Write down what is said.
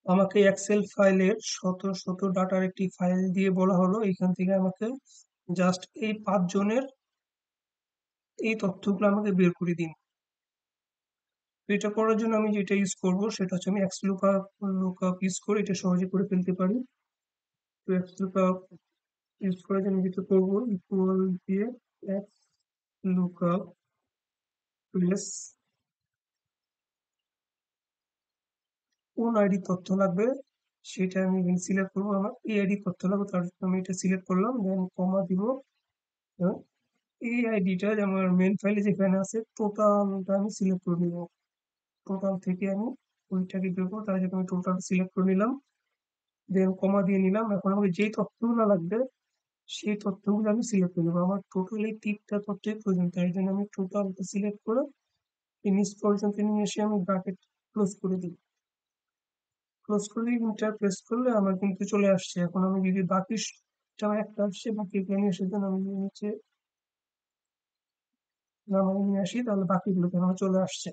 আমাকে এক্সেল ফাইলের শত ডাটার একটি ফাইল দিয়ে বলা হলো এখান থেকে আমাকে জাস্ট এই 5 জনের এই তথ্যগুলো আমাকে বের করে দিন। এটা করার জন্য আমি যেটা ইউজ করব সেটা হচ্ছে আমি লুকআপ ইউজ করে এটা সহজে করে ফেলতে পারি। তো এক্স লুকআপ ইউজ করার জন্য যেটা করব ইকুয়াল দিয়ে এক্স লুকআপ প্লেস কোন আইডি তথ্য লাগবে সেটা আমি এখানে সিলেক্ট করবো। আমার এই আইডি তথ্য লাগবে, তার জন্য আমি এটা সিলেক্ট করলাম, দেন কমা দিব। এবং এই আইডিটা আমার মেন ফাইলে যেখানে আছে টোটালটা আমি সিলেক্ট করে নিব। টোটাল থেকে আমি ওইটাকে বের করবো, তার জন্য আমি টোটাল সিলেক্ট করে নিলাম, দেন কমা দিয়ে নিলাম। এখন আমাকে যেই তথ্যগুলো লাগবে সেই তথ্যগুলো আমি সিলেক্ট করে নেবো। আমার টোটাল এই 3টা তথ্যের প্রয়োজন, তাই জন্য আমি টোটালটা সিলেক্ট করে নিচ পর্যন্ত নিয়ে এসে আমি ব্র্যাকেট ক্লোজ করে দিই। ক্লোজ করে দিয়ে এন্টার প্রেস করলে আমার কিন্তু চলে আসছে। এখন আমি যদি বাকিটা একটা আসছে বাকি এখানে এসে দেন আমি নিচে নামাই নিয়ে আসি, তাহলে বাকিগুলো আমার চলে আসছে।